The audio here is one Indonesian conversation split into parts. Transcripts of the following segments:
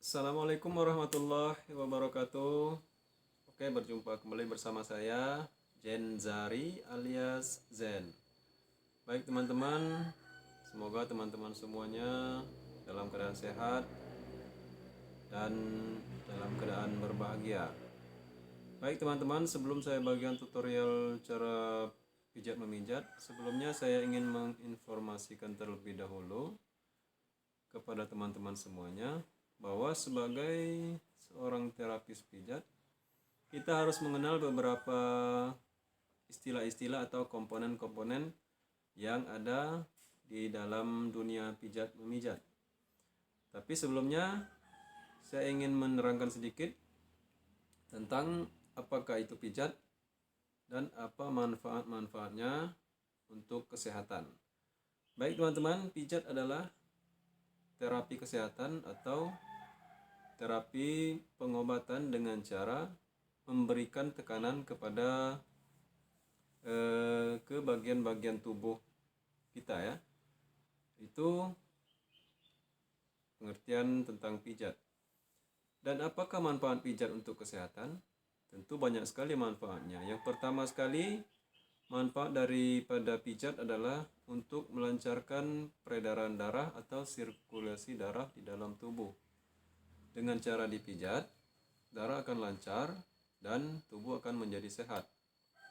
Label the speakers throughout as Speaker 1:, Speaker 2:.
Speaker 1: Assalamualaikum warahmatullahi wabarakatuh. Oke, berjumpa kembali bersama saya Zen Zari alias Zen. Baik teman-teman, semoga teman-teman semuanya dalam keadaan sehat dan dalam keadaan berbahagia. Baik teman-teman, sebelum saya bagian tutorial cara pijat memijat, sebelumnya saya ingin menginformasikan terlebih dahulu kepada teman-teman semuanya bahwa sebagai seorang terapis pijat, kita harus mengenal beberapa istilah-istilah atau komponen-komponen yang ada di dalam dunia pijat memijat. Tapi sebelumnya saya ingin menerangkan sedikit tentang apakah itu pijat dan apa manfaat-manfaatnya untuk kesehatan. Baik teman-teman, pijat adalah terapi kesehatan atau terapi pengobatan dengan cara memberikan tekanan kepada ke bagian-bagian tubuh kita ya. Itu pengertian tentang pijat. Dan apakah manfaat pijat untuk kesehatan? Tentu banyak sekali manfaatnya. Yang pertama sekali, manfaat daripada pijat adalah untuk melancarkan peredaran darah atau sirkulasi darah di dalam tubuh. Dengan cara dipijat, darah akan lancar dan tubuh akan menjadi sehat.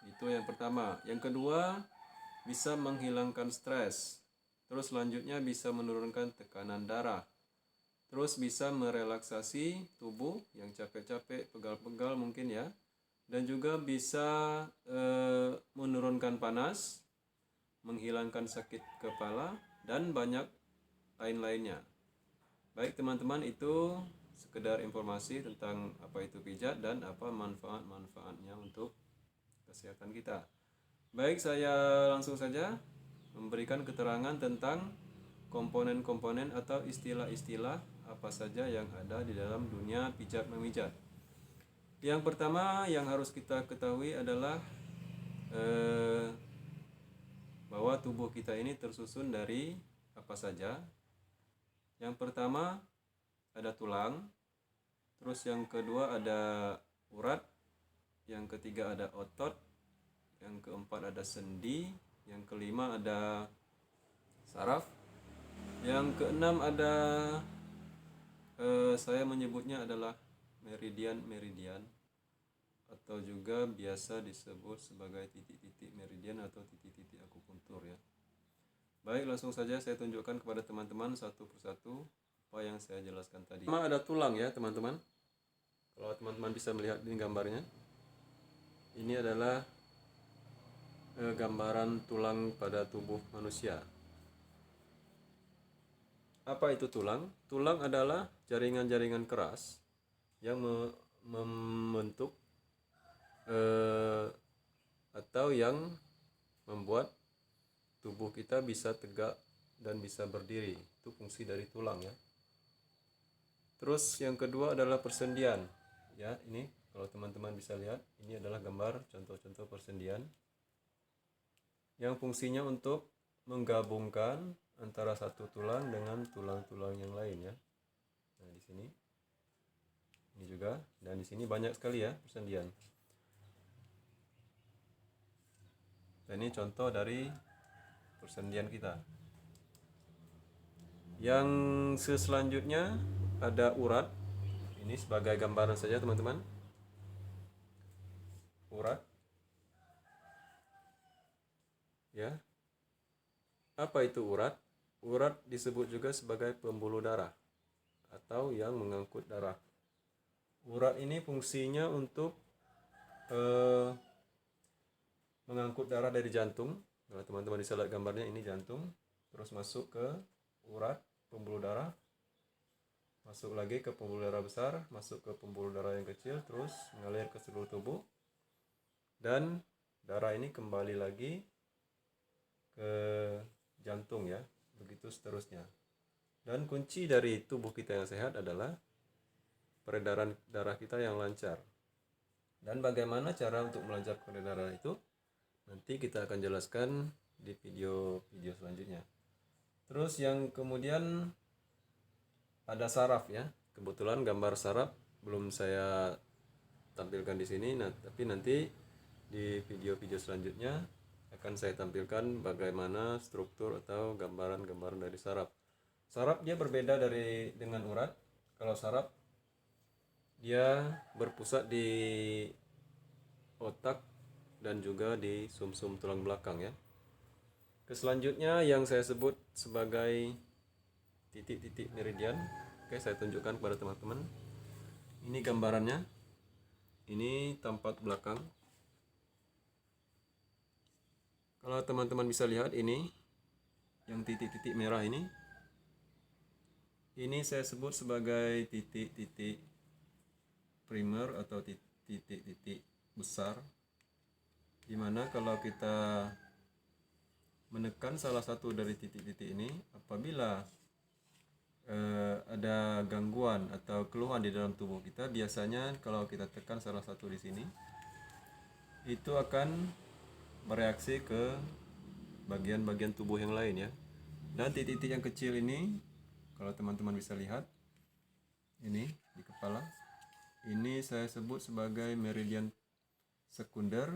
Speaker 1: Itu yang pertama. Yang kedua, bisa menghilangkan stres. Terus selanjutnya bisa menurunkan tekanan darah. Terus bisa merelaksasi tubuh yang capek-capek, pegal-pegal mungkin ya. Dan juga bisa menurunkan panas, menghilangkan sakit kepala, dan banyak lain-lainnya. Baik teman-teman, itu sekedar informasi tentang apa itu pijat dan apa manfaat-manfaatnya untuk kesehatan kita. Baik, saya langsung saja memberikan keterangan tentang komponen-komponen atau istilah-istilah apa saja yang ada di dalam dunia pijat memijat. Yang pertama yang harus kita ketahui adalah bahwa tubuh kita ini tersusun dari apa saja. Yang pertama ada tulang, terus yang kedua ada urat, yang ketiga ada otot, yang keempat ada sendi, yang kelima ada saraf, yang keenam ada saya menyebutnya adalah meridian atau juga biasa disebut sebagai titik-titik meridian atau titik-titik akupuntur ya. Baik, langsung saja saya tunjukkan kepada teman-teman satu persatu apa yang saya jelaskan tadi. Pertama ada tulang ya teman-teman. Kalau teman-teman bisa melihat ini gambarnya, ini adalah gambaran tulang pada tubuh manusia. Apa itu tulang? Tulang adalah jaringan-jaringan keras yang membentuk atau yang membuat tubuh kita bisa tegak dan bisa berdiri. Itu fungsi dari tulang ya. Terus yang kedua adalah persendian. Ya, ini kalau teman-teman bisa lihat, ini adalah gambar contoh-contoh persendian yang fungsinya untuk menggabungkan antara satu tulang dengan tulang-tulang yang lain ya. Nah, di sini ini juga, dan di sini banyak sekali ya persendian. Dan ini contoh dari persendian kita. Yang selanjutnya ada urat. Ini sebagai gambaran saja teman-teman. Urat. Ya. Apa itu urat? Urat disebut juga sebagai pembuluh darah atau yang mengangkut darah. Urat ini fungsinya untuk mengangkut darah dari jantung. Kalau teman-teman bisa lihat gambarnya, ini jantung, terus masuk ke urat pembuluh darah, masuk lagi ke pembuluh darah besar, masuk ke pembuluh darah yang kecil, terus mengalir ke seluruh tubuh, dan darah ini kembali lagi ke jantung ya, begitu seterusnya. Dan kunci dari tubuh kita yang sehat adalah peredaran darah kita yang lancar. Dan bagaimana cara untuk melancarkan peredaran darah itu? Nanti kita akan jelaskan di video selanjutnya. Terus yang kemudian ada saraf ya. Kebetulan gambar saraf belum saya tampilkan di sini, tapi nanti di video-video selanjutnya akan saya tampilkan bagaimana struktur atau gambaran-gambaran dari saraf. Saraf dia berbeda dengan urat. Kalau saraf dia berpusat di otak dan juga di sumsum tulang belakang ya. Selanjutnya yang saya sebut sebagai titik-titik meridian. Oke, saya tunjukkan kepada teman-teman. Ini gambarannya. Ini tampak belakang. Kalau teman-teman bisa lihat ini, yang titik-titik merah ini saya sebut sebagai titik-titik primer atau titik-titik besar, dimana kalau kita menekan salah satu dari titik-titik ini, apabila ada gangguan atau keluhan di dalam tubuh kita, biasanya kalau kita tekan salah satu di sini, itu akan bereaksi ke bagian-bagian tubuh yang lain ya. Dan titik-titik yang kecil ini, kalau teman-teman bisa lihat, ini di kepala, ini saya sebut sebagai meridian sekunder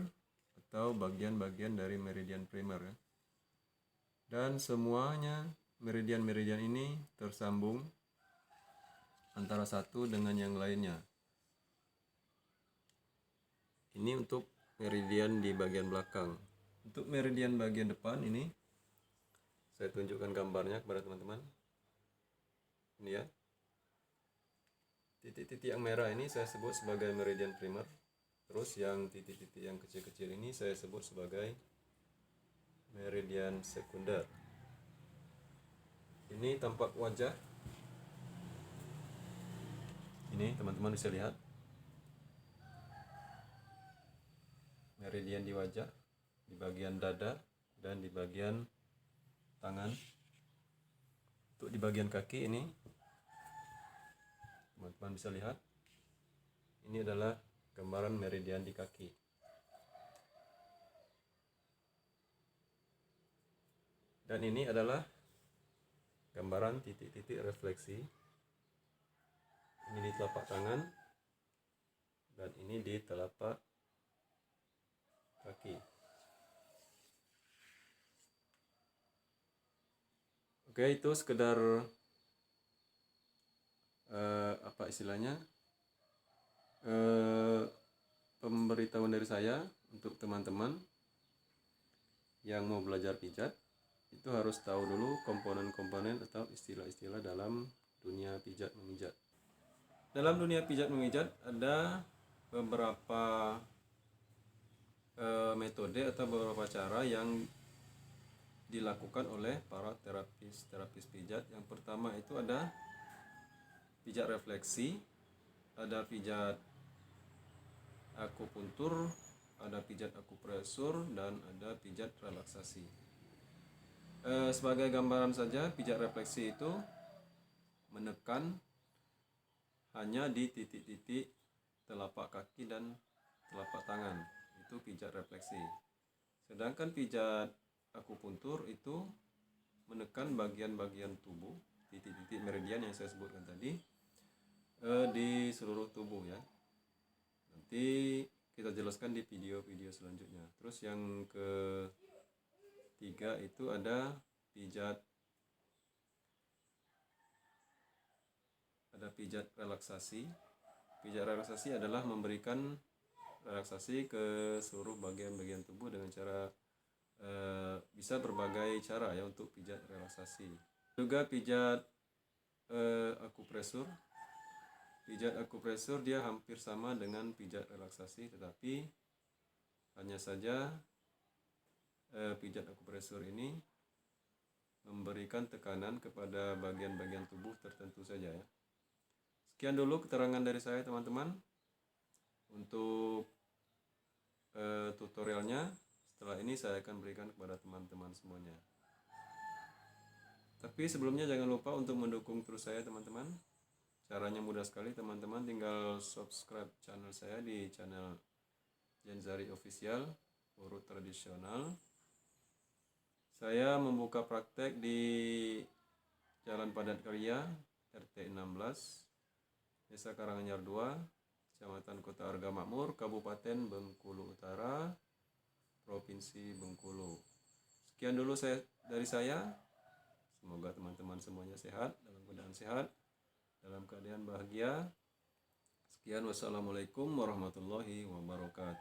Speaker 1: atau bagian-bagian dari meridian primer ya. Dan semuanya meridian-meridian ini tersambung antara satu dengan yang lainnya. Ini untuk meridian di bagian belakang. Untuk meridian bagian depan ini saya tunjukkan gambarnya kepada teman-teman. Ini ya. Titik-titik yang merah ini saya sebut sebagai meridian primer. Terus yang titik-titik yang kecil-kecil ini saya sebut sebagai meridian sekunder. Ini tampak wajah. Ini teman-teman bisa lihat. Meridian di wajah, di bagian dada dan di bagian tangan. Untuk di bagian kaki ini teman-teman bisa lihat, ini adalah gambaran meridian di kaki. Dan ini adalah gambaran titik-titik refleksi. Ini di telapak tangan dan ini di telapak kaki. Oke, itu sekedar apa istilahnya, pemberitahuan dari saya untuk teman-teman yang mau belajar pijat. Itu harus tahu dulu komponen-komponen atau istilah-istilah dalam dunia pijat memijat. Dalam dunia pijat memijat ada beberapa metode atau beberapa cara yang dilakukan oleh para terapis pijat. Yang pertama itu ada pijat refleksi, ada pijat akupuntur, ada pijat akupresur, dan ada pijat relaksasi. Sebagai gambaran saja, pijat refleksi itu menekan hanya di titik-titik telapak kaki dan telapak tangan. Itu pijat refleksi. Sedangkan pijat akupuntur itu menekan bagian-bagian tubuh, titik-titik meridian yang saya sebutkan tadi, di seluruh tubuh ya. Nanti kita jelaskan di video-video selanjutnya. Terus yang ketiga itu ada pijat relaksasi. Pijat relaksasi adalah memberikan relaksasi ke seluruh bagian-bagian tubuh dengan cara bisa berbagai cara ya untuk pijat relaksasi. Juga pijat akupresur. Pijat akupresur dia hampir sama dengan pijat relaksasi, tetapi hanya saja pijat akupresur ini memberikan tekanan kepada bagian-bagian tubuh tertentu saja ya. Sekian dulu keterangan dari saya teman-teman untuk tutorialnya. Setelah ini saya akan berikan kepada teman-teman semuanya. Tapi sebelumnya jangan lupa untuk mendukung terus saya teman-teman. Caranya mudah sekali teman-teman, tinggal subscribe channel saya di channel Jenzari Official, urut tradisional. Saya membuka praktek di Jalan Padat Karya RT 16 Desa Karanganyar 2, Kecamatan Kota Arga Makmur, Kabupaten Bengkulu Utara, Provinsi Bengkulu. Sekian dulu dari saya. Semoga teman-teman semuanya sehat, dalam keadaan sehat, dalam keadaan bahagia. Sekian, wassalamualaikum warahmatullahi wabarakatuh.